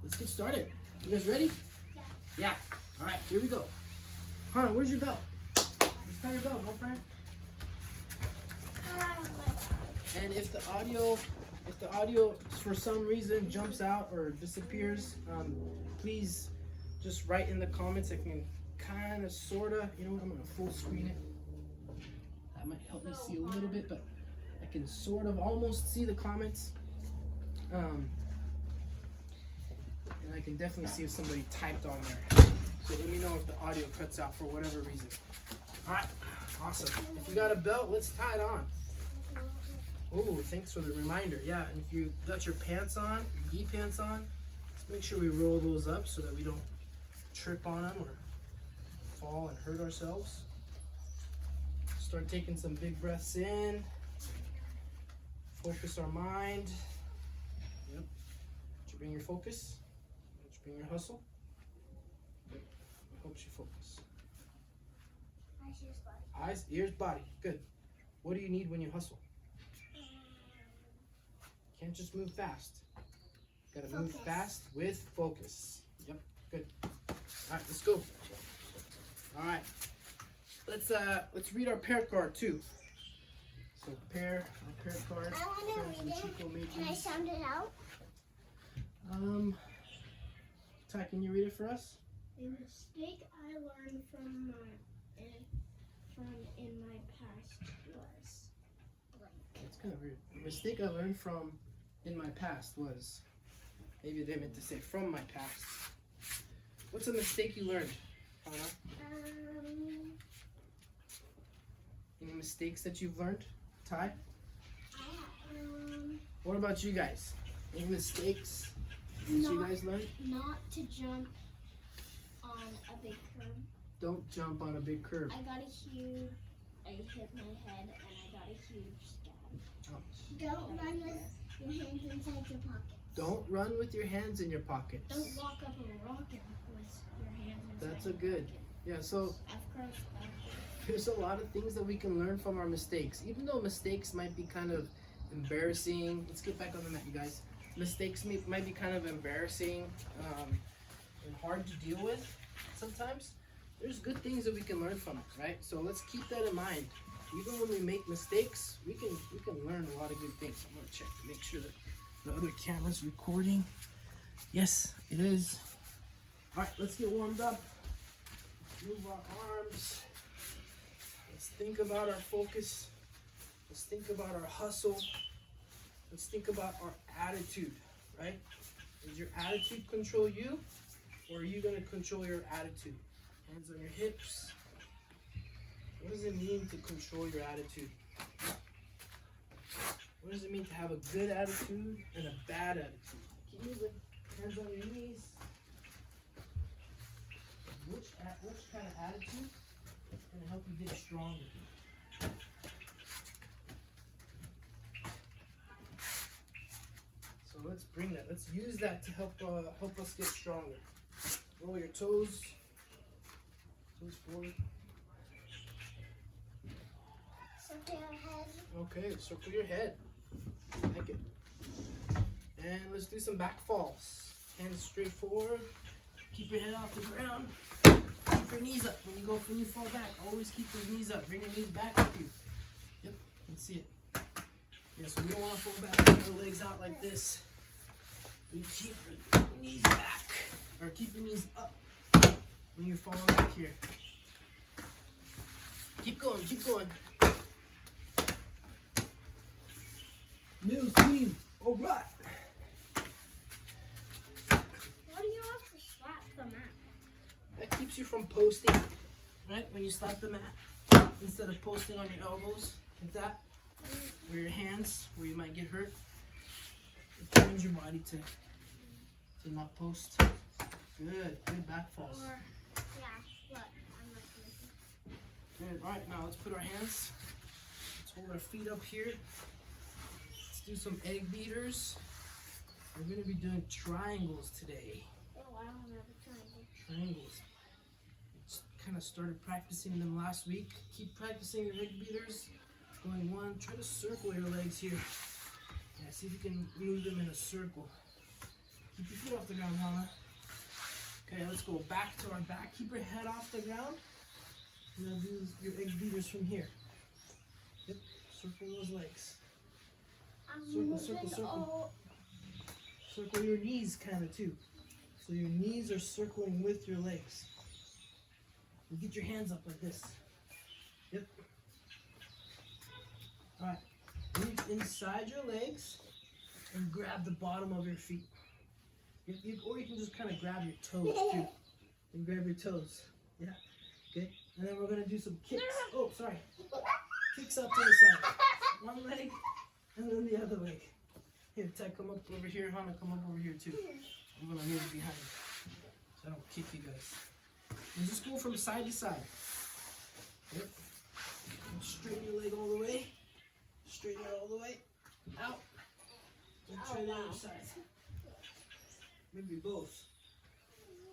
let's get started. You guys ready? Yeah. Yeah. All right, here we go. Hannah, where's your belt? Let's tie your belt, girlfriend. Oh my God. And if the audio for some reason jumps out or disappears, please just write in the comments. I can kind of, sort of, you know, I'm gonna full screen it. That might help me see a little bit, but I can sort of almost see the comments. And I can definitely see if somebody typed on there. So let me know if the audio cuts out for whatever reason. All right, awesome. If you got a belt, let's tie it on. Oh, thanks for the reminder. Yeah, and if you got your pants on, your gi pants on, let's make sure we roll those up so that we don't trip on them or fall and hurt ourselves. Start taking some big breaths in. Focus our mind. Yep. Did you bring your focus? Did you bring your hustle? Good. Helps you focus. Eyes, ears, body. Eyes, ears, body. Good. What do you need when you hustle? Can't just move fast. Gotta move fast with focus. Yep, good. All right, let's go. All right, let's read our pair card too. So our pair card. I want to read it. Can I sound it out? Ty, can you read it for us? A mistake I learned from in my past was blank. That's kind of weird. A mistake I learned from in my past was, maybe they meant to say from my past. What's a mistake you learned, Hannah? Any mistakes that you've learned, Ty? What about you guys? Any mistakes that you guys learned? Not to jump on a big curb. Don't jump on a big curb. I hit my head and I got a huge scab. Ouch. Don't run with your hands inside your pocket. Don't run with your hands in your pockets. Don't walk up a rock with your hands inside. That's a good. Yeah, so I've crossed that. there's a lot of things that we can learn from our mistakes. Even though mistakes might be kind of embarrassing. Let's get back on the mat, you guys. Mistakes might be kind of embarrassing and hard to deal with sometimes. There's good things that we can learn from it, right? So let's keep that in mind. Even when we make mistakes, we can learn a lot of good things. I'm gonna check to make sure that the other camera's recording. Yes, it is. All right, let's get warmed up. Move our arms. Let's think about our focus. Let's think about our hustle. Let's think about our attitude, right? Does your attitude control you, or are you gonna control your attitude? Hands on your hips. What does it mean to control your attitude? What does it mean to have a good attitude and a bad attitude? Keep moving. Hands on your knees. Which kind of attitude is going to help you get stronger? So let's bring that. Let's use that to help us get stronger. Roll your toes. Toes forward. Circle your head. Okay, circle your head. I like it. And let's do some back falls. Hands straight forward. Keep your head off the ground. Keep your knees up when you fall back. Always keep those knees up. Bring your knees back with you. Yep, you can see it. Yeah, so we don't want to fall back with the legs out like this. You keep your knees back, or keep your knees up when you're falling back here. Keep going, keep going. New team, all right. Why do you have to slap the mat? That keeps you from posting, right? When you slap the mat, instead of posting on your elbows like that, or your hands where you might get hurt, it trains your body to not post. Good back falls. Or, yeah, what? I'm not listening. Good. All right, now let's put our hands. Let's hold our feet up here. Let's do some egg beaters. We're going to be doing triangles today. Oh, I don't have a triangle. Triangles. Just kind of started practicing them last week. Keep practicing your egg beaters. Going one. Try to circle your legs here. Yeah, see if you can move them in a circle. Keep your feet off the ground, Hannah. Okay, let's go back to our back. Keep your head off the ground. And then do your egg beaters from here. Yep, circle those legs. Circle, circle, circle. Circle your knees kind of too. So your knees are circling with your legs. And get your hands up like this. Yep. Alright, reach inside your legs and grab the bottom of your feet. Or you can just kind of grab your toes too. And grab your toes. Yeah. Okay. And then we're going to do some kicks. Oh, sorry. Kicks up to the side. One leg and then the other leg. Here, Ty, come up over here. Hannah, come up over here too. I'm going to move behind you so I don't kick you guys. And just go from side to side. Yep. And straighten your leg all the way. Straighten it all the way. Out. And try the other side. Maybe both.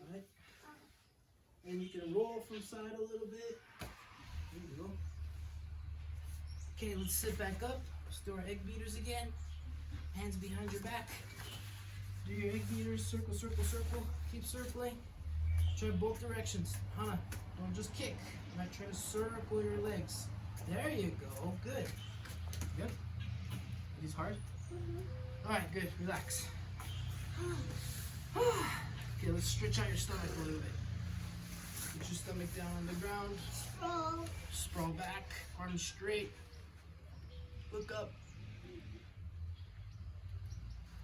Alright? And you can roll from side a little bit. There you go. Okay, let's sit back up. Let's do our egg beaters again. Hands behind your back. Do your egg beaters. Circle, circle, circle. Keep circling. Try both directions. Hannah, don't just kick. Right, try to circle your legs. There you go. Good. Good. These hard? Alright, good. Relax. Okay, let's stretch out your stomach a little bit. Put your stomach down on the ground. Sprawl. Sprawl back. Arms straight. Look up.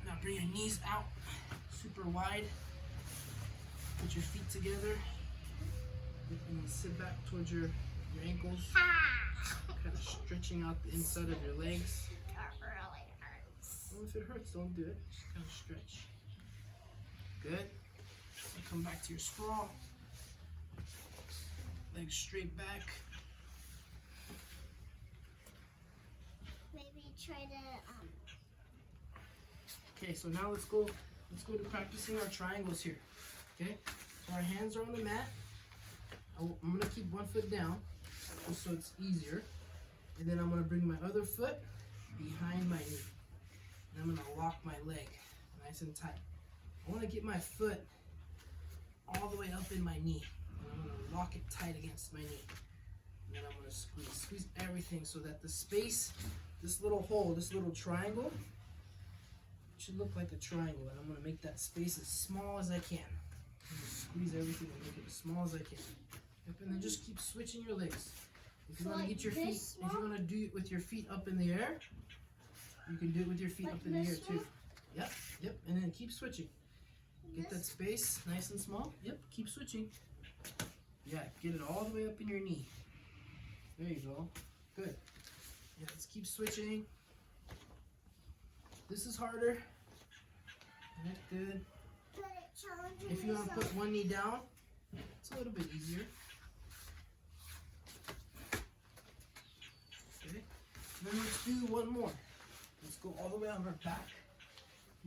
Now bring your knees out. Super wide. Put your feet together. And then sit back towards your ankles. Kind of stretching out the inside of your legs. That really hurts. Well, if it hurts, don't do it. Just kind of stretch. Good. So come back to your sprawl. Legs straight back. Maybe try to Okay, so now let's go to practicing our triangles here. Okay? So our hands are on the mat. I'm gonna keep one foot down just so it's easier. And then I'm gonna bring my other foot behind my knee. And I'm gonna lock my leg nice and tight. I wanna get my foot all the way up in my knee. And I'm gonna lock it tight against my knee. And then I'm gonna squeeze everything so that the space, this little hole, this little triangle, should look like a triangle. And I'm gonna make that space as small as I can. I'm gonna squeeze everything and make it as small as I can. Yep, and then just keep switching your legs. If you want to get your feet, if you want to do it with your feet up in the air, you can do it with your feet up in the air too. Yep, yep, and then keep switching. Get that space nice and small. Yep, keep switching. Yeah, get it all the way up in your knee. There you go. Good. Yeah, let's keep switching. This is harder. That's good. If you want to put one knee down, it's a little bit easier. Okay. And then let's do one more. Let's go all the way on our back.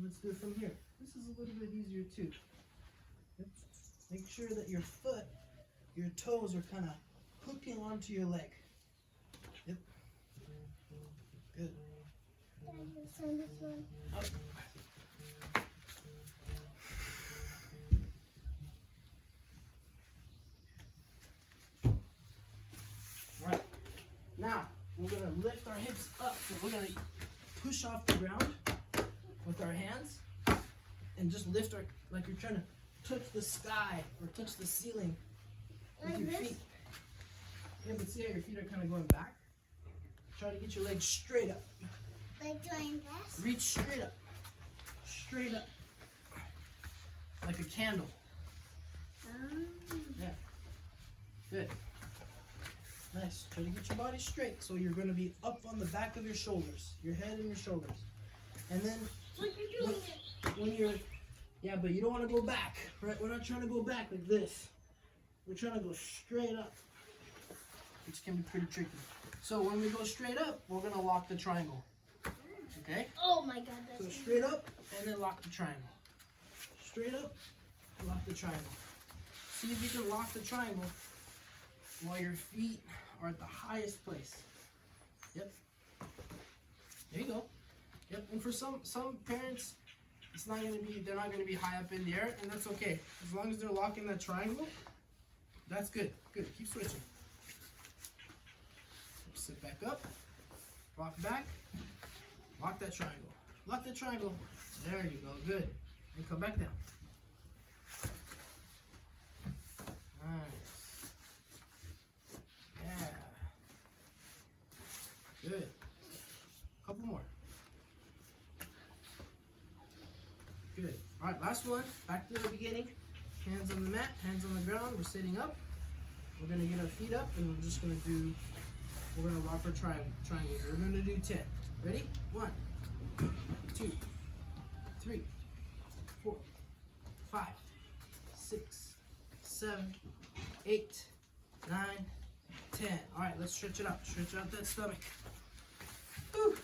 Let's do it from here. This is a little bit easier too. Yep. Make sure that your foot, your toes are kind of hooking onto your leg. Yep. Good. Up. Right. Now, we're going to lift our hips up. So we're going to push off the ground with our hands and just lift our, like you're trying to touch the sky or touch the ceiling with Like your this? feet. Yeah, but see how your feet are kind of going back? Try to get your legs straight up. Like doing this? Reach straight up. Straight up. Like a candle. Yeah. Good. Nice. Try to get your body straight. So you're going to be up on the back of your shoulders. Your head and your shoulders. And then Like you're doing it. when you're, yeah, but you don't want to go back, right? We're not trying to go back like this. We're trying to go straight up, which can be pretty tricky. So when we go straight up, we're going to lock the triangle. Okay? Oh my god, So that's straight up and then lock the triangle. Straight up, lock the triangle. See if you can lock the triangle while your feet are at the highest place. Yep. There you go. Yep. And for some parents, they're not gonna be high up in the air, and that's okay. As long as they're locking that triangle, that's good. Good, keep switching. Sit back up, rock back, lock that triangle. Lock that triangle. There you go, good. And come back down. Nice. Yeah. Good. Couple more. Good. All right, last one. Back to the beginning. Hands on the mat, hands on the ground. We're sitting up. We're gonna get our feet up, and we're just gonna do. We're gonna rock our triangles. We're gonna do 10. Ready? 1, 2, 3, 4, 5, 6, 7, 8, 9, 10. All right, let's stretch it out. Stretch out that stomach. Woo.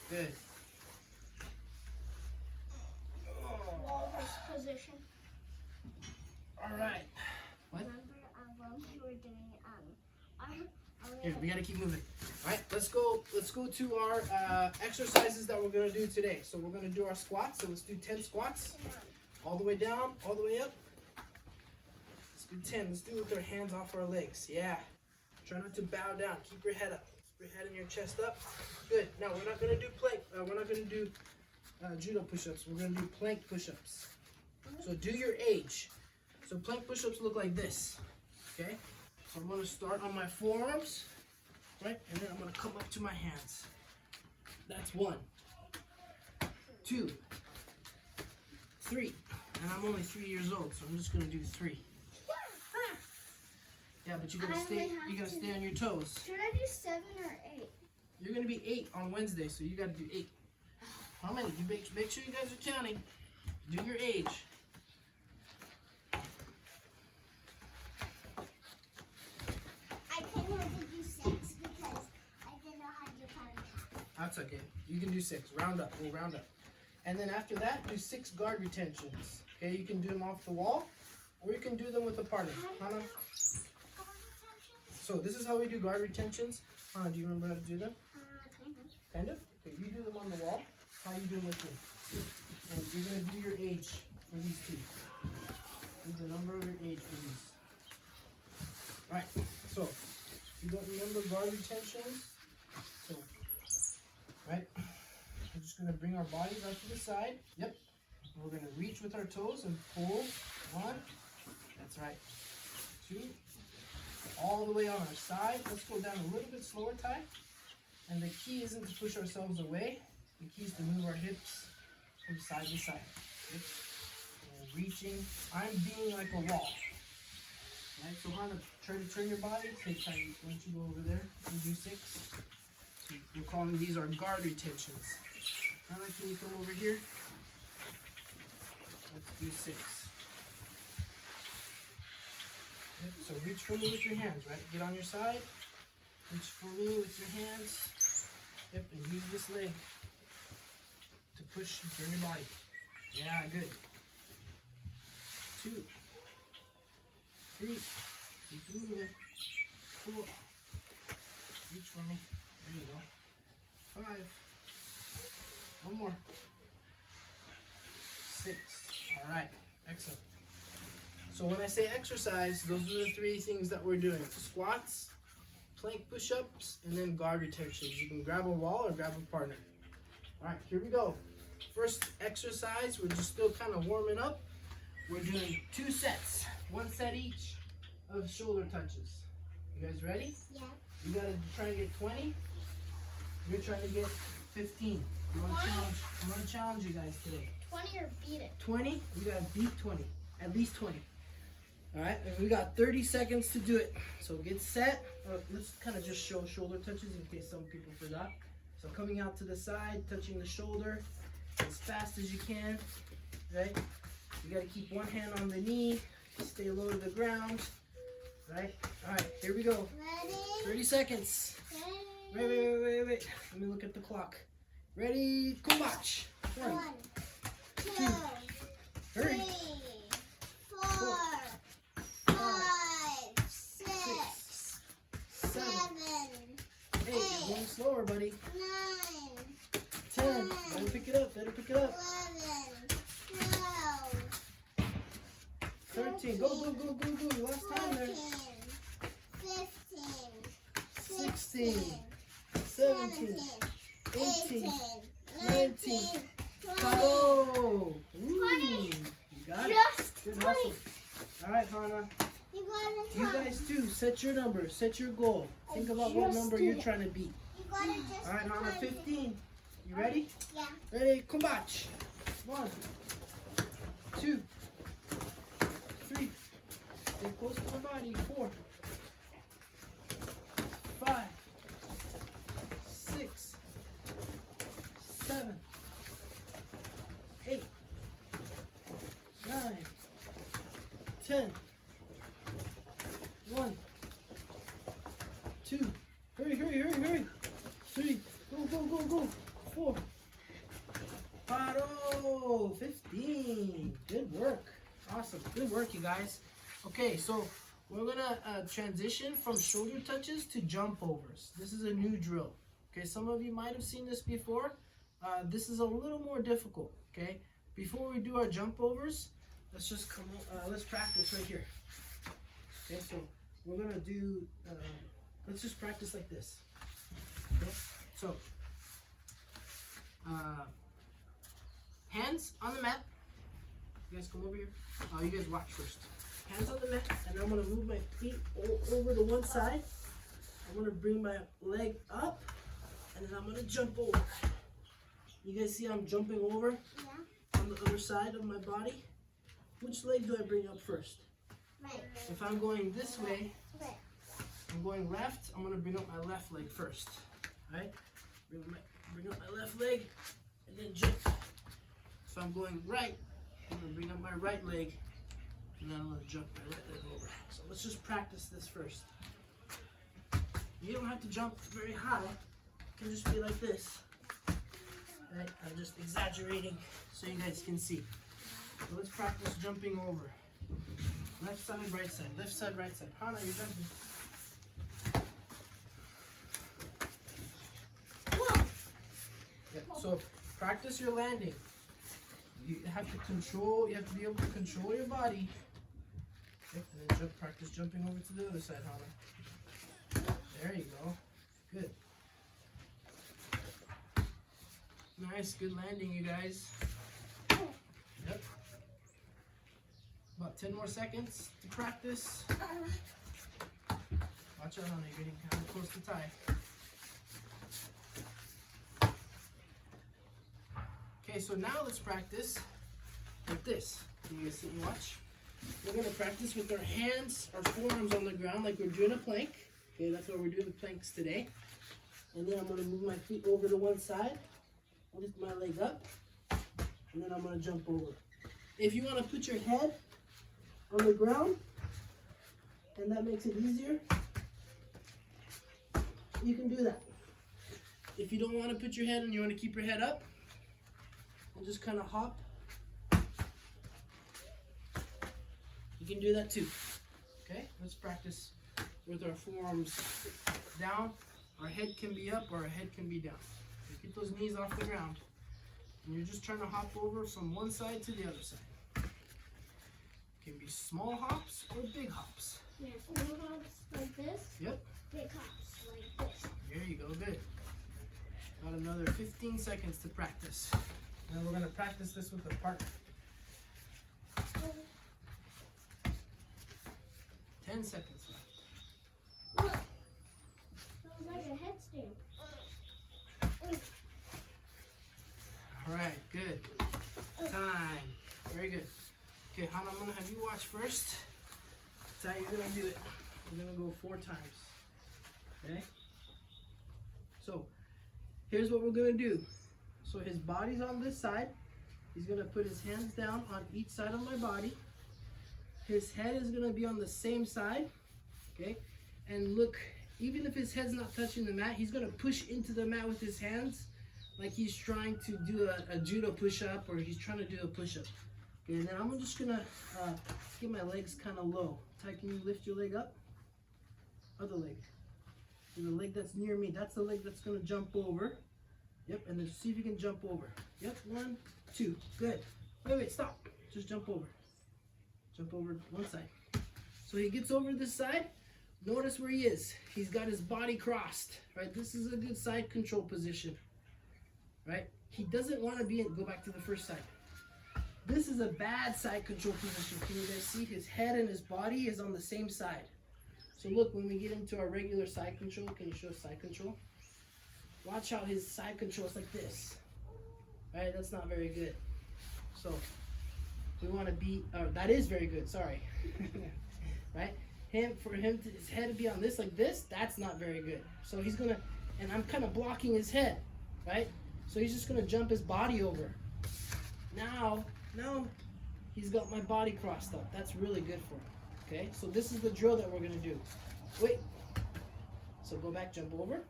Good. Walrus position. All right. What? Remember, you were doing Here, we gotta keep moving. All right, let's go to our exercises that we're gonna do today. So we're gonna do our squats. So let's do 10 squats, all the way down, all the way up. Let's do 10. Let's do it with our hands off our legs. Yeah. Try not to bow down. Keep your head up. Keep your head and your chest up. Good. Now we're not gonna do plank. We're not gonna do judo push-ups. We're gonna do plank push-ups. So do your age. So plank push-ups look like this. Okay. So I'm going to start on my forearms, right? And then I'm going to come up to my hands. That's 1, 2, 3. And I'm only 3 years old, so I'm just going to do 3. Yeah, but you got to stay. You got to stay on your toes. Should I do 7 or 8? You're going to be 8 on Wednesday, so you got to do 8. How many? You make sure you guys are counting. Do your age. That's okay. You can do 6. Round up. We'll round up. And then after that, do 6 guard retentions. Okay, you can do them off the wall, or you can do them with a partner. Hannah? So this is how we do guard retentions. Hannah, do you remember how to do them? Kind of. Okay, you do them on the wall. How you doing with me? And you're going to do your age for these two. Do the number of your age for these. Alright, so if you don't remember guard retentions, so right? We're just going to bring our bodies out to the side. Yep. And we're going to reach with our toes and pull. 1. That's right. 2. All the way on our side. Let's go down a little bit slower, Ty. And the key isn't to push ourselves away. The key is to move our hips from side to side. Yep. And reaching. I'm being like a wall. Right? So Hannah, try to turn your body. Take time. Why don't you go over there and do 6. We're calling these our guard retentions. Hannah, can you come over here? Let's do 6. Yep, so reach for me with your hands, right? Get on your side. Reach for me with your hands. Yep, and use this leg to push and turn your body. Yeah, good. 2, 3, keep moving. 4, reach for me. There you go. 5. One more. 6. All right. Excellent. So when I say exercise, those are the 3 things that we're doing. Squats, plank push-ups, and then guard retentions. You can grab a wall or grab a partner. All right, here we go. First exercise, we're just still kind of warming up. We're doing 2 sets. 1 set each of shoulder touches. You guys ready? Yeah. You gotta try and get 20. You're trying to get 15. I'm gonna challenge you guys today. 20 or beat it. 20, you gotta beat 20. At least 20. Alright, and we got 30 seconds to do it. So get set. Let's kind of just show shoulder touches in case some people forgot. So coming out to the side, touching the shoulder as fast as you can. Right? You gotta keep one hand on the knee, stay low to the ground. Right? Alright, here we go. Ready? 30 seconds. Ready? Wait. Let me look at the clock. Ready? Go march. 1, 2, 3, 4, 5, 6, 7, 8. You're going slower, buddy. 9, 10. Don't pick it up. Let her pick it up. 13. Go. Last time there. 16. 17. 18. 19. Go. Ooh, you got it. Good hustle. All right, Hannah. You guys too. Set your number. Set your goal. Think about what number you're trying to beat. All right, Hannah. 15. You ready? Yeah. Ready? Combate. 1, 2, 3. Stay close to my body. 4, 5, 6, 7, 8, 9, 10. 1, 2. Hurry. 3. Go. 4. Paro. 15. Good work. Awesome. Good work, you guys. Okay, so we're gonna transition from shoulder touches to jump overs. This is a new drill. Okay, some of you might have seen this before. This is a little more difficult. Okay, before we do our jump overs, let's just let's practice right here. Okay, so we're gonna do. Let's just practice like this. Okay, so hands on the mat. You guys come over here. You guys watch first. Hands on the mat, and I'm gonna move my feet over to one side. I'm gonna bring my leg up, and then I'm gonna jump over. You guys see I'm jumping over? Yeah. On the other side of my body. Which leg do I bring up first? Right. If I'm going this way, Right. I'm going left, I'm gonna bring up my left leg first. Alright? Bring up my left leg, and then jump. If I'm going right, I'm gonna bring up my right leg, and then I'm gonna jump my right leg over. So let's just practice this first. You don't have to jump very high. It can just be like this. Right? I'm just exaggerating so you guys can see. So let's practice jumping over. Left side, right side. Left side, right side. Hannah, you're jumping. Yeah, so practice your landing. You have to control, you have to be able to control your body. Okay, and then practice jumping over to the other side, Hannah. There you go. Good. Nice, good landing, you guys. Yep. About 10 more seconds to practice. Watch out, Hannah, you're getting kind of close to tie. Okay, so now let's practice like this. Can you guys sit and watch? We're going to practice with our hands, our forearms on the ground like we're doing a plank. Okay, that's why we're doing the planks today. And then I'm going to move my feet over to one side, lift my leg up, and then I'm going to jump over. If you want to put your head on the ground, and that makes it easier, you can do that. If you don't want to put your head and you want to keep your head up, and just kind of hop, you can do that too. Okay, let's practice with our forearms down. Our head can be up or our head can be down. So get those knees off the ground, and you're just trying to hop over from one side to the other side. It can be small hops or big hops. Yeah, small hops like this. Yep. Big hops like this. There you go, good. Got another 15 seconds to practice. And we're going to practice this with a partner. 10 seconds left. Look. That was like a headstand. All right, good. Time. Very good. Okay, Hannah, I'm going to have you watch first. That's how you're going to do it. We're going to go 4 times. Okay? So, here's what we're going to do. So his body's on this side. He's going to put his hands down on each side of my body. His head is going to be on the same side. Okay? And look, even if his head's not touching the mat, he's going to push into the mat with his hands like he's trying to do a judo push-up, or he's trying to do a push-up. Okay, and then I'm just going to get my legs kind of low. Ty, can you lift your leg up? Other leg. And the leg that's near me, that's the leg that's going to jump over. Yep, and then see if you can jump over. Yep, 1, 2, good. Wait, stop. Just jump over. Jump over one side. So he gets over this side. Notice where he is. He's got his body crossed, right? This is a good side control position, right? He doesn't want to be in, go back to the first side. This is a bad side control position. Can you guys see his head and his body is on the same side? So look, when we get into our regular side control, can you show side control? Watch how his side control is like this, right? That's not very good. So we want to be, that is very good, sorry, right? For him to, his head to be on this like this, that's not very good. So he's gonna, and I'm kind of blocking his head, right? So he's just gonna jump his body over. Now he's got my body crossed up. That's really good for him. Okay, so this is the drill that we're gonna do. Wait. So go back, jump over,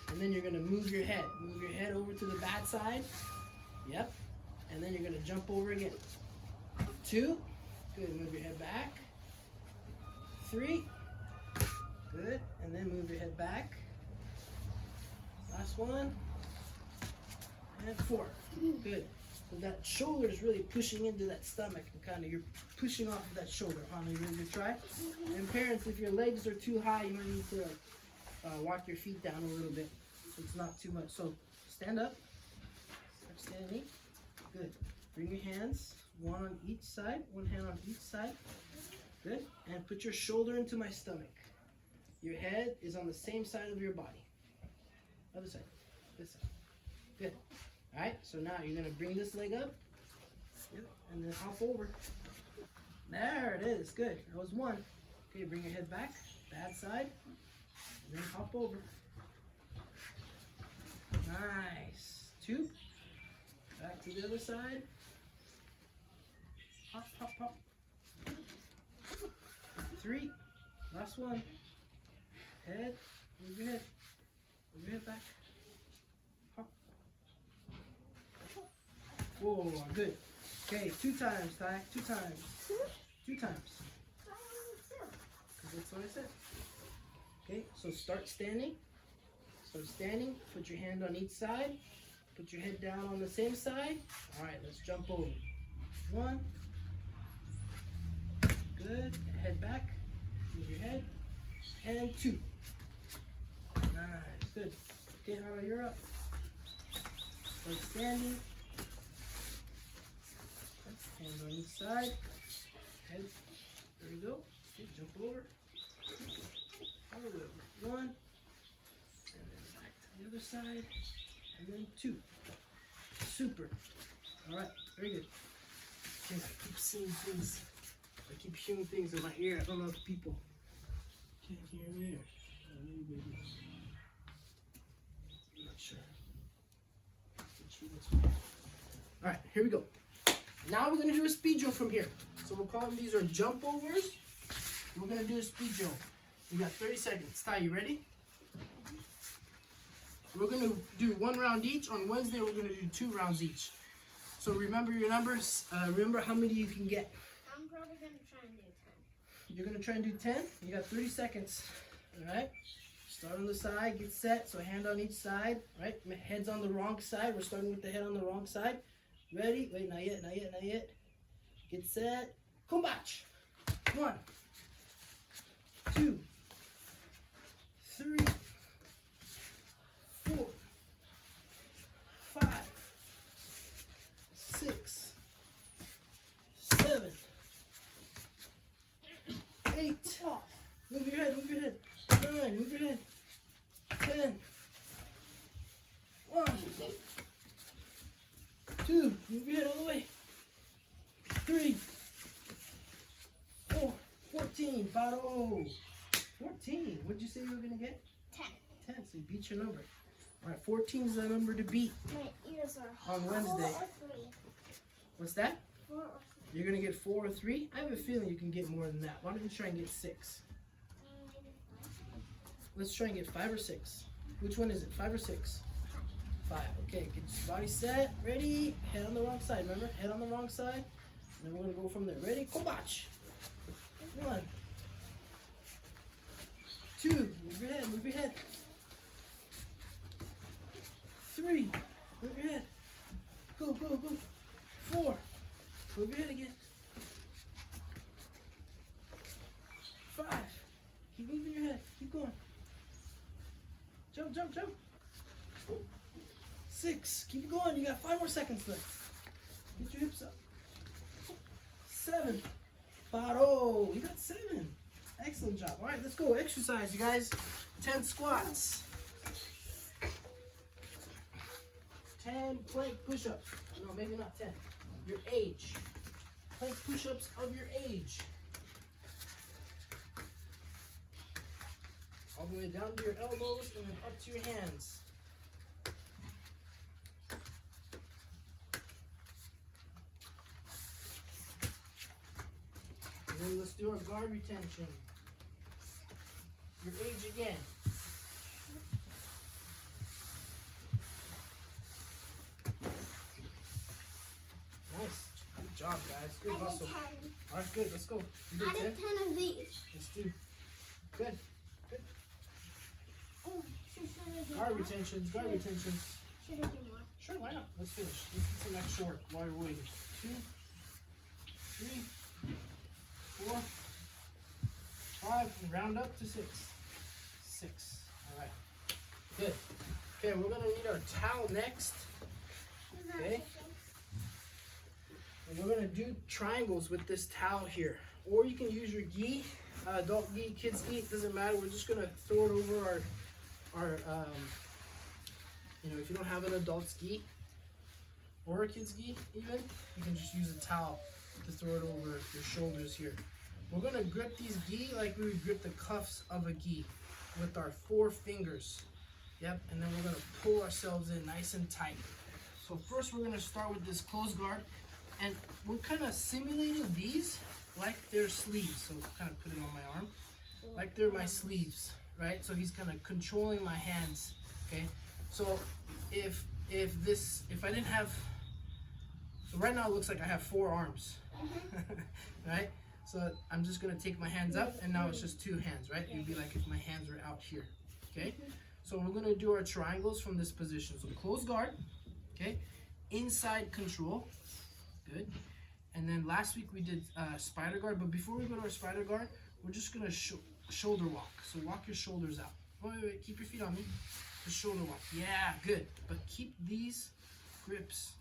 and then you're gonna move your head. Move your head over to the bad side. Yep. And then you're gonna jump over again. 2. Good. Move your head back. 3. Good. And then move your head back. Last one. And 4. Good. So that shoulder is really pushing into that stomach, and kind of you're pushing off of that shoulder. You ready to try? And parents, if your legs are too high, you might need to walk your feet down a little bit so it's not too much. So stand up. Start standing. Good. Bring your hands, one on each side, one hand on each side. Good. And put your shoulder into my stomach. Your head is on the same side of your body. Other side. This side. Good. All right. So now you're gonna bring this leg up. Yep. And then hop over. There it is. Good. That was 1. Okay. Bring your head back. Bad side. And then hop over. Nice. 2. Back to the other side. Hop, hop, hop. 3. Last one. Head. Move your head. Move your head back. Hop. Whoa, good. Okay, 2 times, Ty. 2 times. 2 times. That's what I said. Okay, so start standing. Start standing. Put your hand on each side. Put your head down on the same side. All right, let's jump over. 1. Good. Head back. Move your head. And 2. Nice. Good. Okay, how about you're up? Start standing. Hand on each side. Head. There we go. Okay, jump over. All the way over. 1. And then back to the other side. And then 2. Super. All right. Very good. Okay, I keep seeing things. I keep hearing things in my ear. I don't know if people can't hear me or maybe. I'm not sure. All right. Here we go. Now we're going to do a speed drill from here. So we'll call them, these are jump overs. We're going to do a speed drill. We got 30 seconds. Ty, you ready? We're going to do 1 round each. On Wednesday, we're going to do 2 rounds each. So remember your numbers. Remember how many you can get. I'm probably going to try and do 10. You're going to try and do 10? You got 30 seconds. All right? Start on the side. Get set. So hand on each side. Right? Head's on the wrong side. We're starting with the head on the wrong side. Ready? Wait, not yet, not yet, not yet. Get set. Combate. 1, 2, 3, 4, 5, 6, 7, 8. Move your head, move your head. 9, move your head. 10. 1, 2, move your head all the way. 3, 4, 14. Bottle. 14. What did you say you were going to get? 10. 10. So you beat your number. All right, 14 is the number to beat. My ears are on Wednesday. 4 or 3. What's that? 4 or 3. You're going to get 4 or 3? I have a feeling you can get more than that. Why don't you try and get 6? Let's try and get 5 or 6. Which one is it? 5 or 6? 5. Okay, get your body set. Ready? Head on the wrong side. Remember? Head on the wrong side. And then we're going to go from there. Ready? Combate. 1. 2. Move your head. Move your head. 3. Move your head. Go, go, go. 4. Move your head again. 5. Keep moving your head. Keep going. Jump, jump, jump. 6. Keep going. You got 5 more seconds left. Get your hips up. 7. Paro. You got 7. Excellent job. All right, let's go. Exercise, you guys. 10 squats. 10 plank push-ups. No, maybe not 10. Your age. Plank push-ups of your age. All the way down to your elbows and then up to your hands. And then let's do our guard retention. Your age again. Nice. Good job, guys. Good I did muscle. 10. All right, good. Let's go. You I did 10? did 10 of these. Let's do. Good. Good. Oh, should I do Guard more? retentions. Guard retentions. Should I do more? Sure, why not? Let's finish. Let's get some next short while you're waiting. 2, 3, 4, 5, and round up to 6. 6. All right. Good. Okay, we're gonna need our towel next. Okay. And we're gonna do triangles with this towel here, or you can use your gi, adult gi, kids gi. It doesn't matter. We're just gonna throw it over our you know, if you don't have an adult's gi or a kid's gi, even you can just use a towel to throw it over your shoulders here. We're gonna grip these gi like we would grip the cuffs of a gi with our 4 fingers. Yep, and then we're gonna pull ourselves in nice and tight. So first we're gonna start with this closed guard, and we're kind of simulating these like they're sleeves. So kind of put it on my arm, like they're my sleeves, right? So he's kind of controlling my hands, okay? So if I didn't have, so right now it looks like I have 4 arms, right? So I'm just gonna take my hands up, and now it's just 2 hands, right? It'd be like if my hands were out here, okay? So we're gonna do our triangles from this position. So closed guard, okay? Inside control, good. And then last week we did spider guard, but before we go to our spider guard, we're just gonna shoulder walk. So walk your shoulders out. Wait, keep your feet on me. Just shoulder walk. Yeah, good. But keep these grips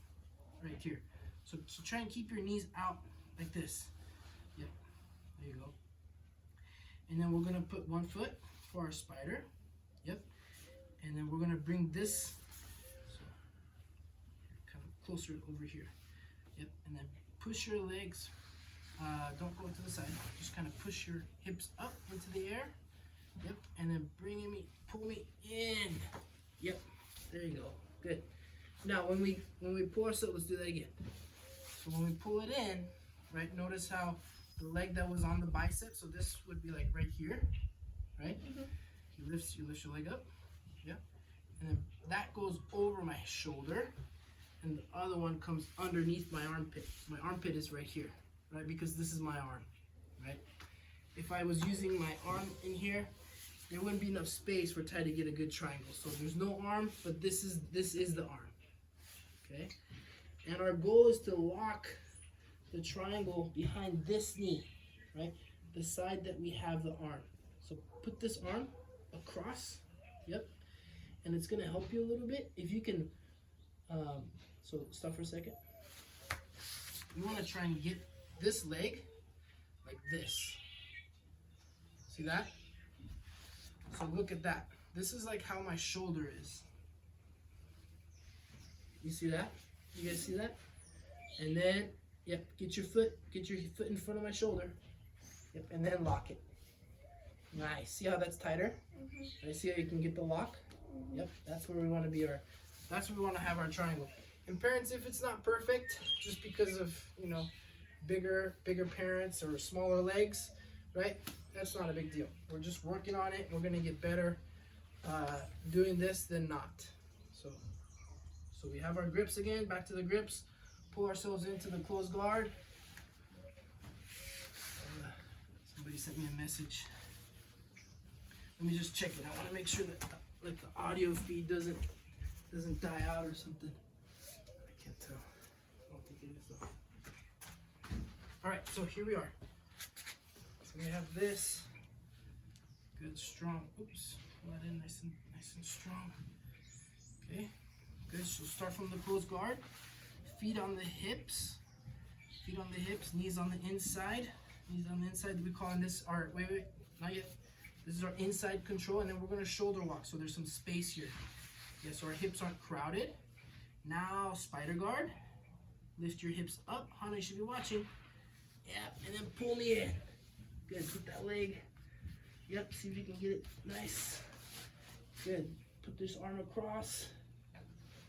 right here. So try and keep your knees out like this. Yep, there you go. And then we're gonna put 1 foot for our spider. Yep. And then we're gonna bring this so kind of closer over here. Yep. And then push your legs. Don't go to the side. Just kind of push your hips up into the air. Yep. And then pull me in. Yep. There you go. Good. Now when we pull ourselves, let's do that again. So when we pull it in, right? Notice how the leg that was on the bicep. So this would be like right here, right? You lift your leg up. Yep. And then that goes over my shoulder, and the other one comes underneath my armpit. My armpit is right here, right? Because this is my arm, right? If I was using my arm in here, there wouldn't be enough space for Ty to get a good triangle. So there's no arm, but this is the arm, okay? And our goal is to lock the triangle behind this knee, right? The side that we have the arm. So put this arm across, yep. And it's gonna help you a little bit if you can. So stop for a second. You want to try and get this leg like this. See that? So look at that. This is like how my shoulder is. You see that? You guys see that? And then, yep, get your foot in front of my shoulder. Yep, and then lock it. Nice. See how that's tighter? And see how you can get the lock? Yep, that's where we want to be that's where we want to have our triangle. And parents, if it's not perfect, just because of, you know, bigger parents or smaller legs, right? That's not a big deal. We're just working on it. We're gonna get better doing this than not. So we have our grips again. Back to the grips. Pull ourselves into the closed guard. Somebody sent me a message. Let me just check it. I want to make sure that the audio feed doesn't doesn't die out or something. I can't tell. I don't think it is though. Alright, so here we are. So we have this. Good, strong. Oops. Pull that in nice and strong. Okay. Good. So start from the closed guard. Feet on the hips. Feet on the hips. Knees on the inside. Knees on the inside. We calling this our wait, not yet. This is our inside control, and then we're gonna shoulder walk. So there's some space here. Yeah, so our hips aren't crowded. Now spider guard. Lift your hips up. Hana, you should be watching. Yep, and then pull me in. Good. Put that leg. Yep. See if you can get it nice. Good. Put this arm across.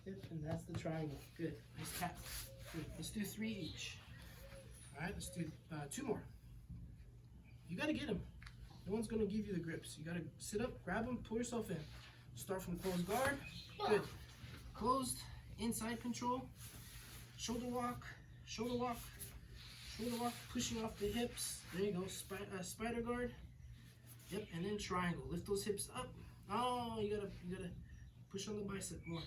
Yep, and that's the triangle. Good. Nice tap. Good. Let's do 3 each. All right. Let's do 2 more. You gotta get them. No one's gonna give you the grips. You gotta sit up, grab them, pull yourself in. Start from closed guard. Good. Closed. Inside control. Shoulder walk. Shoulder walk. Shoulder walk. Pushing off the hips. There you go. Spider guard. Yep. And then triangle. Lift those hips up. Oh, you gotta push on the bicep more.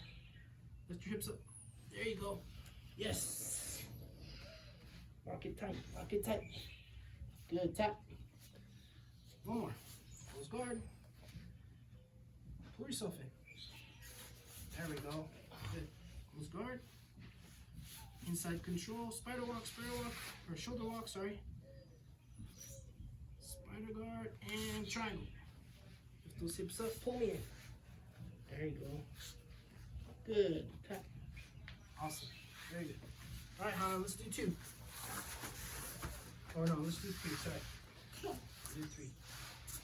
Lift your hips up. There you go. Yes. Lock it tight. Lock it tight. Good. Tap. One more. Close guard. Pull yourself in. There we go. Good. Close guard. Inside control. Spider walk, or shoulder walk, sorry. Spider guard and triangle. Lift those hips up. Pull me in. There you go. Good. Tap. Awesome. Very good. All right, Hana, let's do 2. Or no, let's do 3. Sorry. Do 3.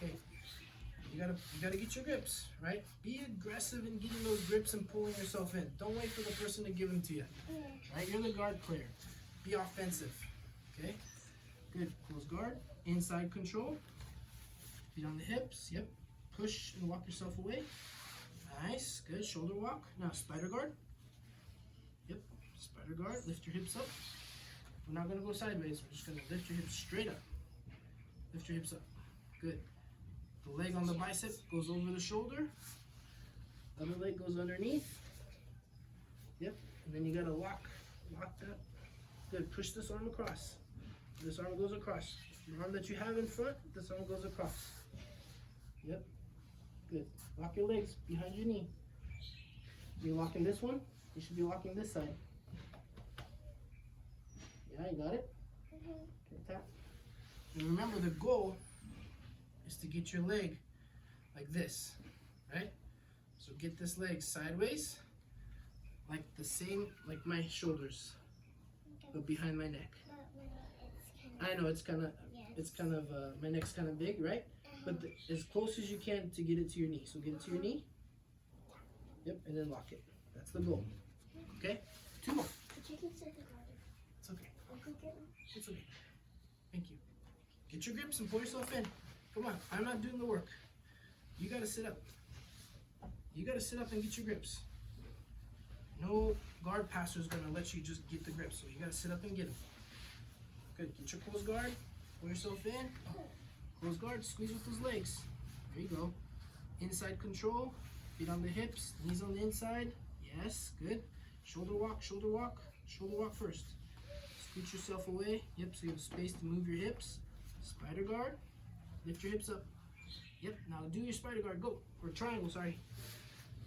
Okay. You gotta get your grips, right? Be aggressive in getting those grips and pulling yourself in. Don't wait for the person to give them to you. Right? You're the guard player. Be offensive. Okay? Good. Close guard. Inside control. Feet on the hips. Yep. Push and walk yourself away. Nice. Good. Shoulder walk. Now spider guard. Yep. Spider guard. Lift your hips up. We're not gonna go sideways. We're just gonna lift your hips straight up. Lift your hips up. Good. The leg on the bicep goes over the shoulder. Other leg goes underneath. Yep. And then you gotta lock that. Good. Push this arm across. This arm goes across. The arm that you have in front, this arm goes across. Yep. Good. Lock your legs behind your knee. You're locking this one. You should be locking this side. Yeah, you got it? Okay, tap. And remember, the goal is to get your leg like this, right? So get this leg sideways, like the same, like my shoulders, but behind my neck. I know it's kind of, my neck's kind of big, right? But as close as you can to get it to your knee. So get it to your knee. Yep, and then lock it. That's the goal. Okay? 2 more. But you can set the guard. It's okay. I'll go get one. It's okay. Thank you. Get your grips and pull yourself in. Come on, I'm not doing the work. You gotta sit up. You gotta sit up and get your grips. No guard passer is gonna let you just get the grips, so you gotta sit up and get them. Good, get your close guard, pull yourself in. Close guard, squeeze with those legs. There you go. Inside control, feet on the hips, knees on the inside. Yes, good. Shoulder walk, shoulder walk. Shoulder walk first. Scoot yourself away. Yep, so you have space to move your hips. Spider guard. Lift your hips up. Yep, now do your spider guard. Go. Or triangle, sorry.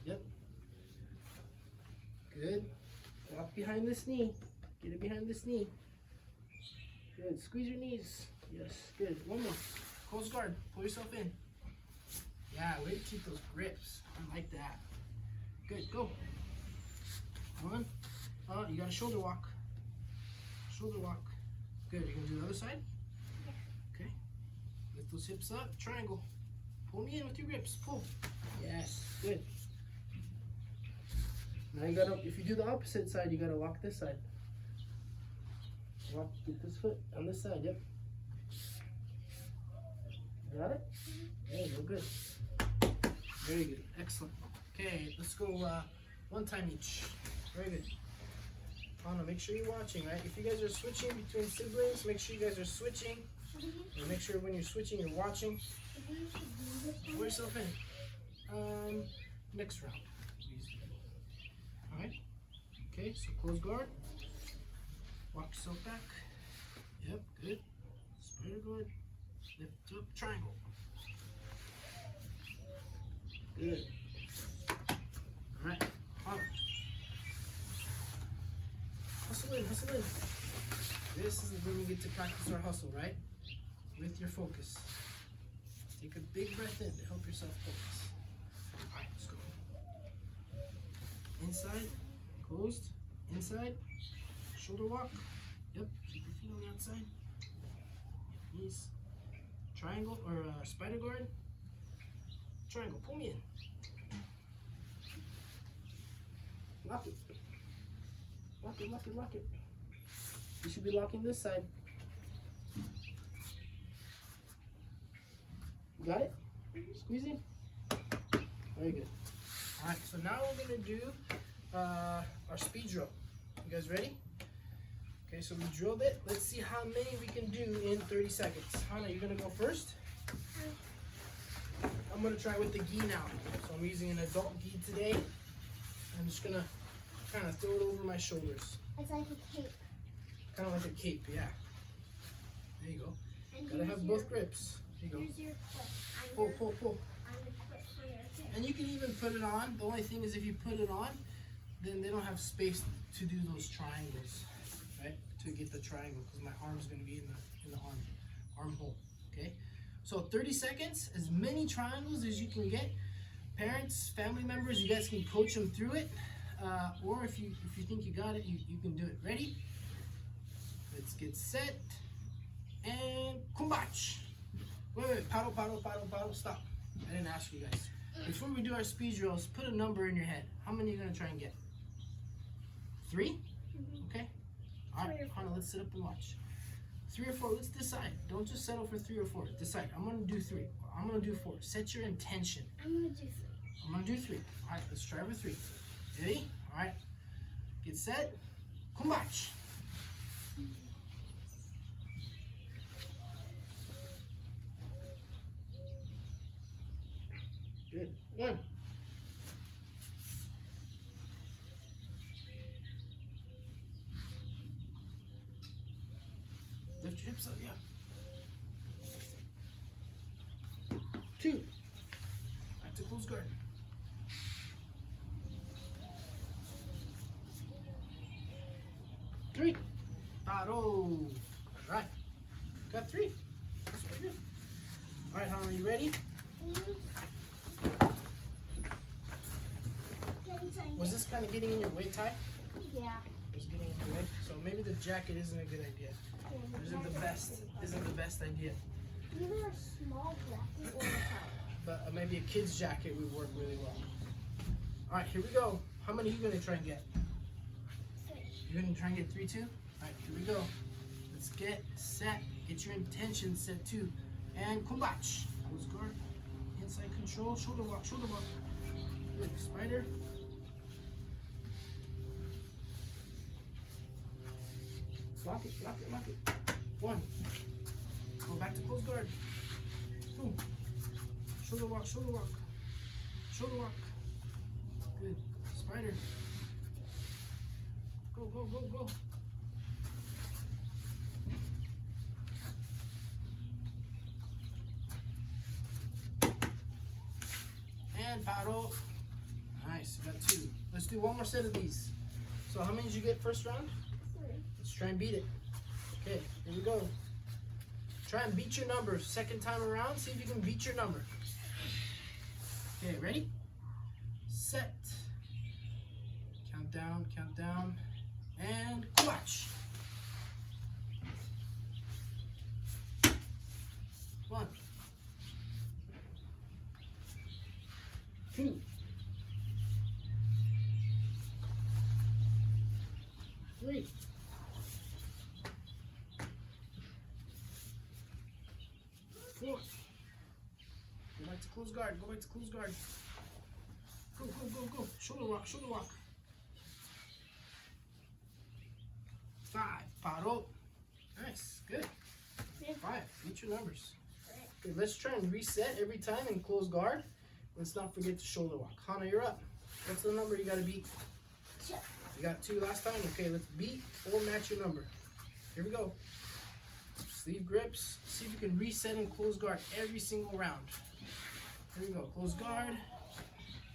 Yep. Good. Walk behind this knee. Get it behind this knee. Good. Squeeze your knees. Yes, good. One more. Close guard. Pull yourself in. Yeah, way to keep those grips. I like that. Good. Go. One. You got a shoulder walk. Shoulder walk. Good. You're going to do the other side? Okay. Lift those hips up. Triangle. Pull me in with your grips. Pull. Yes. Good. Now you gotta, if you do the opposite side, you gotta lock this side. Lock, get this foot on this side, yep. Got it? There you go, good. Very good, excellent. Okay, let's go 1 time each. Very good. Anna, make sure you're watching, right? If you guys are switching between siblings, make sure you guys are switching. And make sure when you're switching, you're watching. Pull yourself in. Next round. Okay, so close guard. Walk yourself back. Yep, good. Spider guard. Lift up, triangle. Good. Alright, hard. Hustle in, hustle in. This is when we get to practice our hustle, right? With your focus. Take a big breath in to help yourself focus. Alright, let's go. Inside, closed, inside, shoulder walk. Yep, keep your feet on the outside. Knees. Triangle or spider guard. Triangle, pull me in. Lock it. Lock it, lock it, lock it. You should be locking this side. You got it? Squeezing? Very good. Alright, so now we're going to do our speed drill. You guys ready? Okay, so we drilled it. Let's see how many we can do in 30 seconds. Hannah, you're going to go first? I'm going to try with the gi now. So I'm using an adult gi today. I'm just going to kind of throw it over my shoulders. It's like a cape. Kind of like a cape, yeah. There you go. And Gotta have both grips. There you go. Here's your clip. Pull, pull, pull. I'm the clip for your hip. And you can even put it on. The only thing is if you put it on, then they don't have space to do those triangles, right? To get the triangle, because my arm's gonna be in the armhole. Okay. So 30 seconds, as many triangles as you can get. Parents, family members, you guys can coach them through it. Or if you think you got it, you can do it. Ready? Let's get set. And kumbach. Wait, paddle, paddle, paddle, paddle, stop. I didn't ask you guys. Before we do our speed drills, put a number in your head. How many are you gonna try and get? 3? Okay. All right, Hannah, let's sit up and watch. 3 or 4, let's decide. Don't just settle for 3 or 4. Decide, I'm gonna do 3. I'm gonna do 4. Set your intention. I'm gonna do 3. I'm gonna do 3. All right, let's try with 3. Ready? All right. Get set. Kumbach. Good. 1. Lift your hips up, yeah. 2. Back to close guard. 3. Paro. All right. Got 3. That's pretty good. All right, Hannah, are you ready? Was this kind of getting in your way, Ty? Yeah. It was getting in your way. So maybe the jacket isn't a good idea. Isn't the best idea. Either a small jacket or a top. But maybe a kid's jacket would work really well. All right, here we go. How many are you gonna try and get? 3. You're gonna try and get 3 too? All right, here we go. Let's get set. Get your intention set too. And kumbach. Close guard. Inside control. Shoulder walk. Shoulder walk. Good. Spider. Lock it. Lock it. Lock it. 1. Go back to close guard. 2. Shoulder walk. Shoulder walk. Shoulder walk. Good. Spider. Go, go, go, go. And paddle. Nice, you got 2. Let's do one more set of these. So how many did you get first round? 3. Let's try and beat it. Okay, here we go. Try and beat your number. Second time around, see if you can beat your number. Okay, ready? Set. Count down, and watch. 1. 2. 3. 4. Go back to close guard. Go back to close guard. Go, go, go, go. Shoulder walk, shoulder walk. 5. Paro. Nice. Good. 5. Beat your numbers. Good. Let's try and reset every time and close guard. Let's not forget to shoulder walk. Hannah, you're up. What's the number you got to beat? 2. You got 2 last time? Okay, let's beat or match your number. Here we go. Sleeve grips. See if you can reset and close guard every single round. Here we go. Close guard.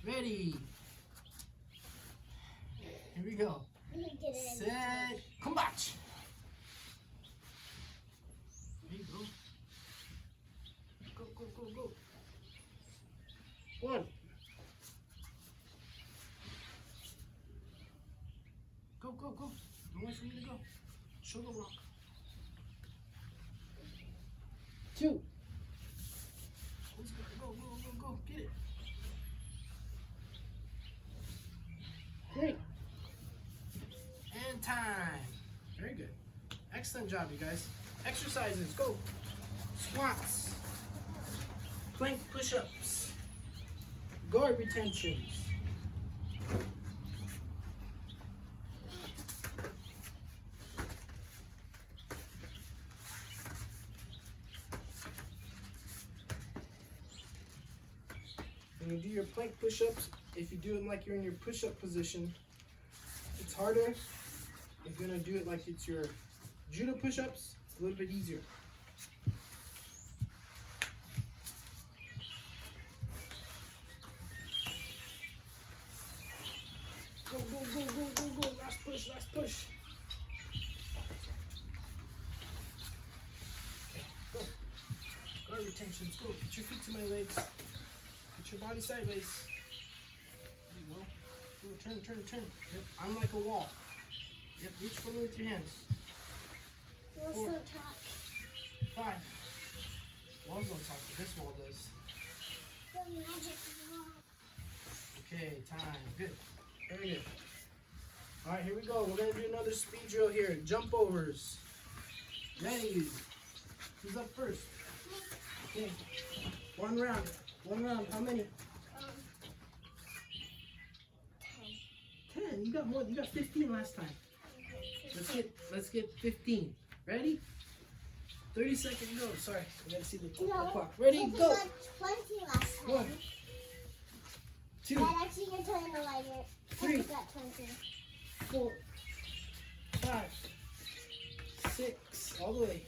Ready. Here we go. Set. Combate. There you go. Go, go, go, go. 1. Go, go, go. Don't wait for me to go. Shoulder rock. 2. Let's go, go, go, go, go. Get it. 3. And time. Very good. Excellent job, you guys. Exercises. Go. Squats. Plank push-ups. Guard retentions. When you do your plank push-ups, if you do it like you're in your push-up position, it's harder. If you're gonna do it like it's your judo push-ups, it's a little bit easier. Go, go, go, go, go, go. Last push, last push. Okay, go. Guard retentions, go. Put your feet to my legs. Put your body sideways. There you go. Go, turn, turn, turn. Yep, I'm like a wall. Yep, reach for me with your hands. 4, 5. Walls don't talk, but this wall does. Okay, time. Good. Very good. Alright, here we go. We're going to do another speed drill here. Jump overs. Ready. Who's up first? Okay. 1 round. 1 round. How many? 10. You got more. You got 15 last time. Let's get 15. Ready? 30 seconds go. Sorry, I gotta see the clock. Ready? Go. 20 last time. 1, 2, Dad, actually, you're turning the lighter. 3, I got 20. 4, 5, 6, all the way.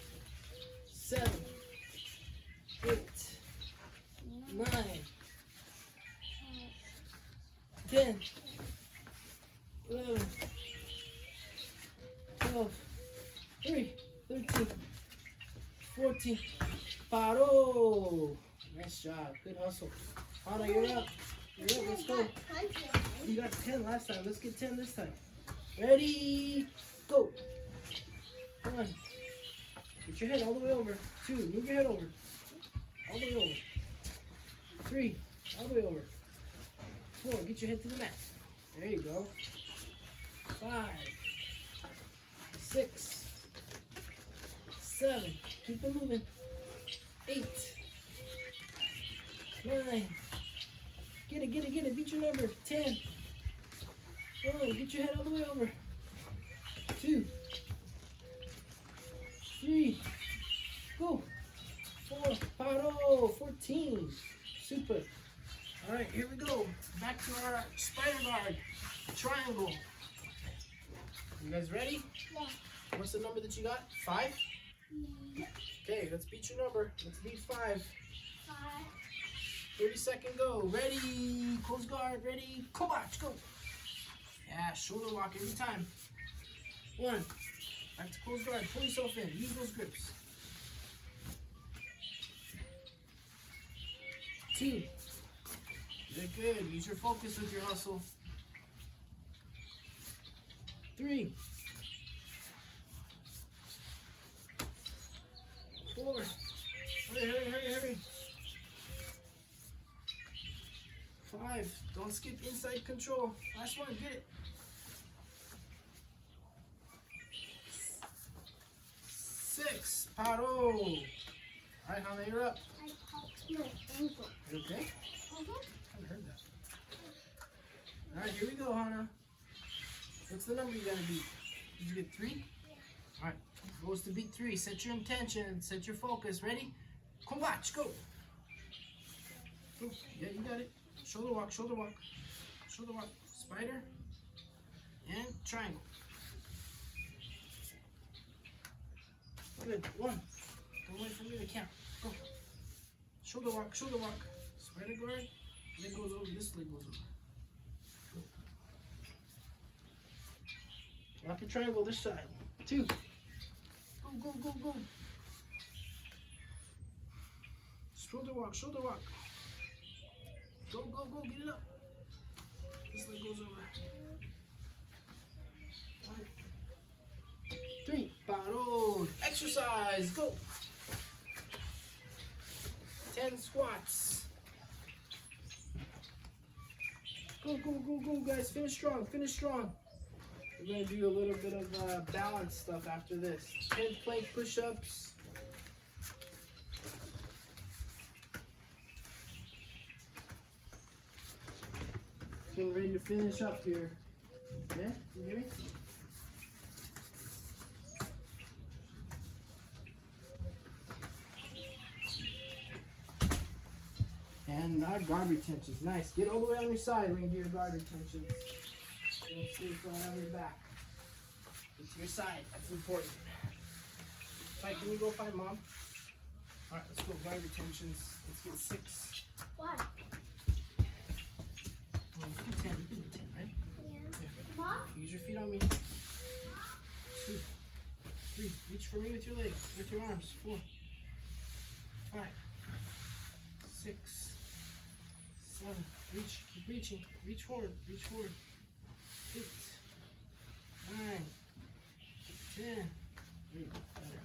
7, 8, 9, 10, 11, 12, 3, 13, 14. Paro. Nice job. Good hustle. Hana, you're up. You're up. Let's go. You got 10 last time. Let's get 10 this time. Ready? Go. 1. Get your head all the way over. 2. Move your head over. All the way over. 3. All the way over. 4. Get your head to the mat. There you go. 5. 6. 7. Keep it moving. 8. 9. Get it, get it, get it. Beat your number. 10. Oh, get your head all the way over. 2. 3. Go. 4. Paro. 14. Super. All right, here we go. Back to our spider guard. Triangle. You guys ready? Yeah. What's the number that you got? 5? Okay, let's beat your number. Let's beat 5. 5. 30-second go. Ready. Close guard. Ready. Kovac, go. Yeah, shoulder lock every time. 1. Back to close guard. Pull yourself in. Use those grips. 2. Good, good. Use your focus with your hustle. 3. 4. Hurry, hurry, hurry, hurry. 5. Don't skip inside control. Last one, get it. 6. Paro. Alright, Hana, you're up. I popped my ankle. You okay? I haven't heard that. Alright, here we go, Hana. What's the number you gotta beat? Did you get 3? Yeah. Alright, goes to beat 3. Set your intention, set your focus. Ready? Kovac, go. Go. Yeah, you got it. Shoulder walk, shoulder walk. Shoulder walk. Spider. And triangle. Good. 1. Don't wait for me to count. Go. Shoulder walk, shoulder walk. Spider guard. Leg goes over. This leg goes over. Go. Lock the triangle this side. 2. Go, go, go, go. Shoulder walk, shoulder walk. Go, go, go. Get it up. This leg goes over. 1, 3. Parou. Exercise. Go. 10 squats. Go, go, go, go, guys. Finish strong. Finish strong. We're going to do a little bit of balance stuff after this. 10 plank push-ups. Getting ready to finish up here. Yeah? You hear me? And our guard retentions. Nice. Get all the way on your side when you do your guard retentions. Don't stay flat on your back. Get to your side. That's important. Alright, can you go find mom? Alright, let's go guard retentions. Let's get 6. Why? Well, let's do 10. You can do 10, right? Yeah. Mom? Use your feet on me. 2. 3. Reach for me with your legs. With your arms. 4. 5. 6. 7. Reach. Keep reaching. Reach forward. Reach forward. 8. 9. 10. There you go. Better.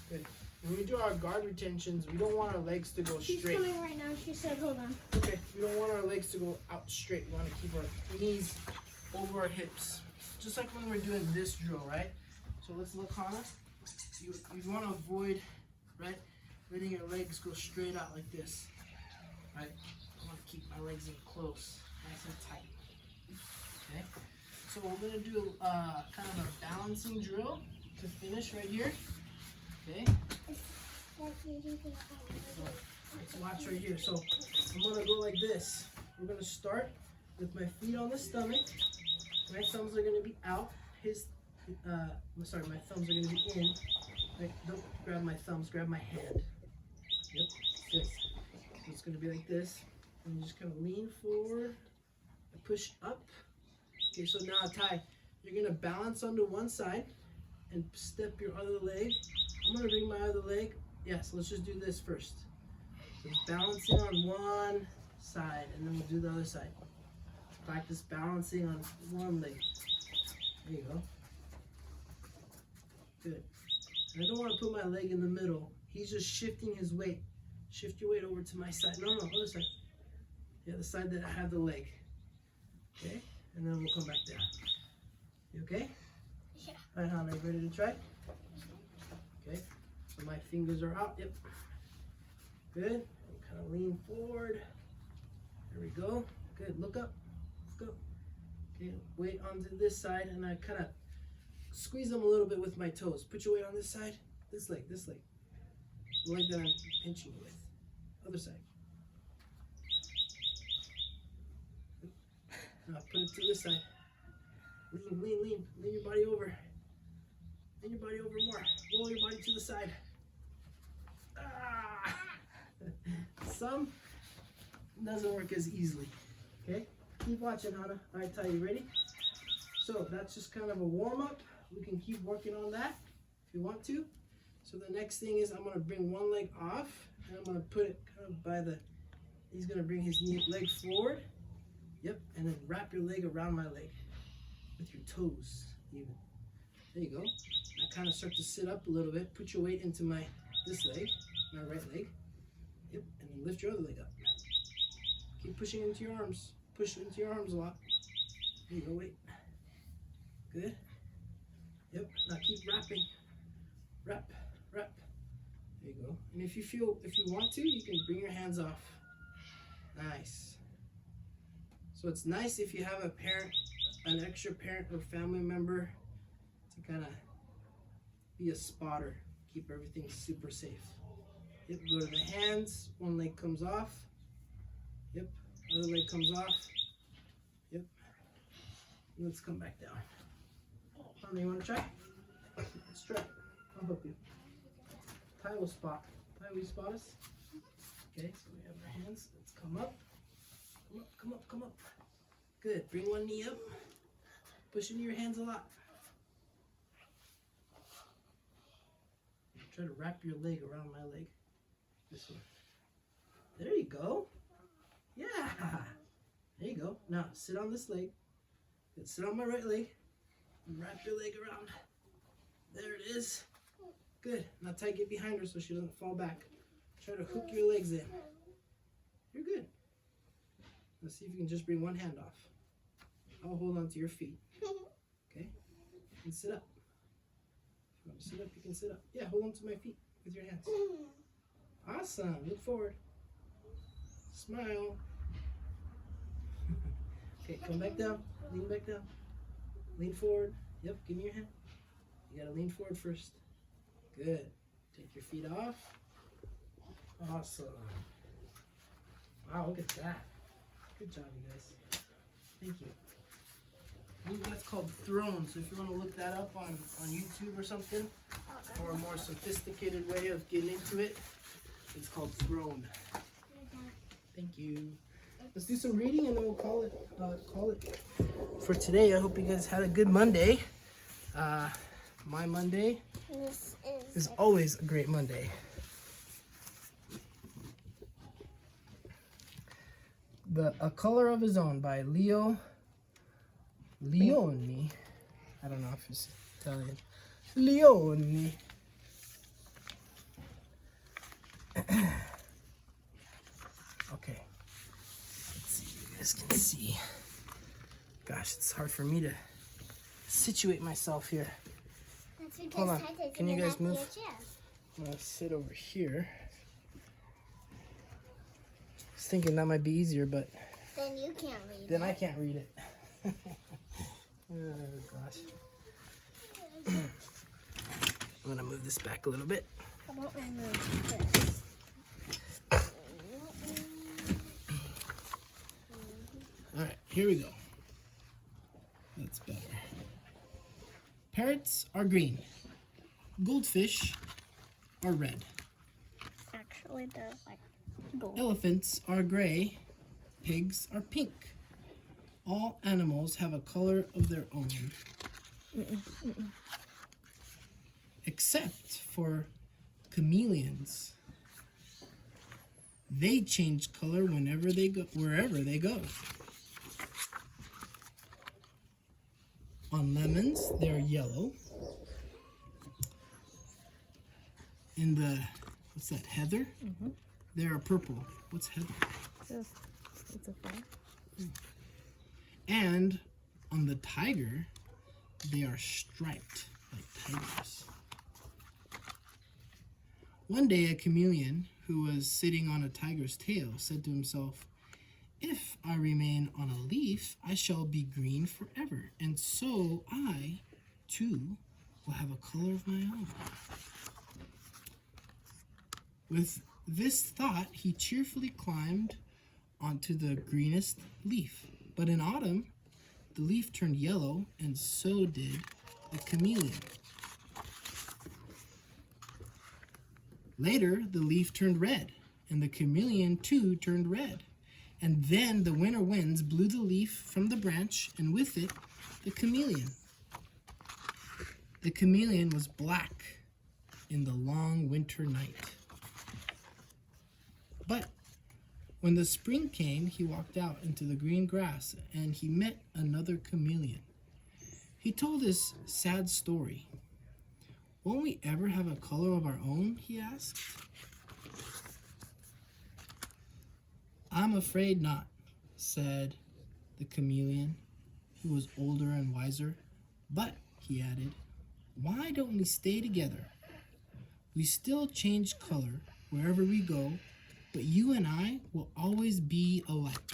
Good. When we do our guard retentions, we don't want our legs to go She's straight. coming right now. She said, hold on. Okay. We don't want our legs to go out straight. We want to keep our knees over our hips. Just like when we're doing this drill, right? So let's look, Hannah. You want to avoid, right, letting your legs go straight out like this. Right? I want to keep my legs in close, nice and tight. Okay? So we're going to do kind of a balancing drill to finish right here. Okay? So let's watch right here. So I'm going to go like this. We're going to start with my feet on the stomach. My thumbs are going to be out. My thumbs are going to be in. Like, don't grab my thumbs, grab my hand. Yep, this. So it's going to be like this. And you just kind of lean forward and push up. Okay, so now, Ty, you're going to balance onto one side and step your other leg. I'm going to bring my other leg. Yes, let's just do this first. So just balancing on one side, and then we'll do the other side. Practice balancing on one leg. There you go. Good. And I don't want to put my leg in the middle. He's just shifting his weight. Shift your weight over to my side. No, other side. Yeah, the side that I have the leg. Okay? And then we'll come back down. You okay? Yeah. All right, Hannah, you ready to try? Okay. So my fingers are out. Yep. Good. And kind of lean forward. There we go. Good. Look up. Look up. Okay. Weight onto this side, and I kind of squeeze them a little bit with my toes. Put your weight on this side. This leg. This leg. The leg that I'm pinching with. Other side. Now put it to this side. Lean your body over. Lean your body over more. Roll your body to the side. Ah! Some doesn't work as easily. Okay? Keep watching, Hannah. All right, Ty, you ready? So that's just kind of a warm-up. We can keep working on that if you want to. So the next thing is I'm going to bring one leg off, and I'm going to put it kind of by the, he's going to bring his leg forward. Yep, and then wrap your leg around my leg with your toes even. There you go. Now kind of start to sit up a little bit. Put your weight into this leg, my right leg. Yep, and then lift your other leg up. Keep pushing into your arms. Push into your arms a lot. There you go, wait. Good. Yep, now keep wrapping. Wrap. There you go. And if you want to, you can bring your hands off. Nice. So it's nice if you have a parent, an extra parent or family member to kind of be a spotter. Keep everything super safe. Yep, go to the hands. One leg comes off. Yep, other leg comes off. Yep. Let's come back down. Mommy, you want to try? Let's try. I'll help you. Ty will spot. Ty, will you spot us? Okay, so we have our hands. Let's come up. Come up, come up, come up. Good. Bring one knee up. Push into your hands a lot. Try to wrap your leg around my leg. This one. There you go. Yeah. There you go. Now sit on this leg. Good. Sit on my right leg. And wrap your leg around. There it is. Good. Now Ty, get behind her so she doesn't fall back. Try to hook your legs in. You're good. Let's see if you can just bring one hand off. I'll hold on to your feet. Okay? And sit up. If you want to sit up, you can sit up. Yeah, hold on to my feet with your hands. Awesome. Look forward. Smile. Okay, come back down. Lean back down. Lean forward. Yep, give me your hand. You gotta lean forward first. Good. Take your feet off. Awesome. Wow, look at that. Good job, you guys. Thank you. I think that's called throne. So if you want to look that up on YouTube or something, or a more sophisticated way of getting into it, it's called throne. Thank you. Let's do some reading and then we'll call it for today. I hope you guys had a good Monday. My Monday is always a great Monday. A Color of His Own by Leone. I don't know if it's Italian. Leone. Okay. Let's see if you guys can see. Gosh, it's hard for me to situate myself here. That's because Hold on. Ty Can you guys move? EDH. I'm gonna sit over here. I was thinking that might be easier, but Then you can't read then it. I can't read it. Oh gosh. I'm gonna move this back a little bit. I won't remove this. Alright, here we go. That's better. Parrots are green. Goldfish are red. Actually, they're like gold. Elephants are gray. Pigs are pink. All animals have a color of their own. Except for chameleons. They change color whenever they go, wherever they go. On lemons, they're yellow. In the, what's that, heather? They're purple. What's heather? It's a fly. And on the tiger, they are striped like tigers. One day, a chameleon who was sitting on a tiger's tail said to himself, "If I remain on a leaf, I shall be green forever, and so I, too, will have a color of my own." With this thought, he cheerfully climbed onto the greenest leaf. But in autumn, the leaf turned yellow, and so did the chameleon. Later, the leaf turned red, and the chameleon too turned red. And then the winter winds blew the leaf from the branch, and with it, the chameleon. The chameleon was black in the long winter night. But when the spring came, he walked out into the green grass, and he met another chameleon. He told his sad story. "Won't we ever have a color of our own?" he asked. "I'm afraid not," said the chameleon, who was older and wiser. "But," he added, "why don't we stay together? We still change color wherever we go, but you and I will always be alike."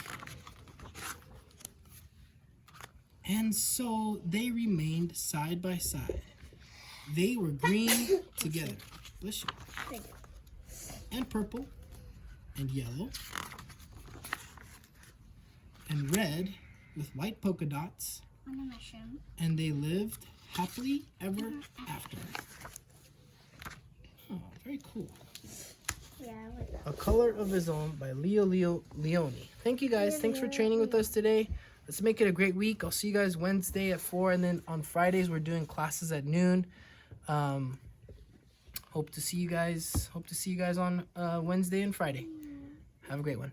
And so they remained side by side. They were green together. Bless you. Thank you. And purple, and yellow, and red with white polka dots, On a mushroom. And they lived happily ever after. Oh, very cool. Yeah, I like that. A Color of His Own by Leone. Thank you guys. Thanks for training with us today. Let's make it a great week. I'll see you guys Wednesday at 4, and then on Fridays we're doing classes at noon. Hope to see you guys on Wednesday and Friday. Have a great one.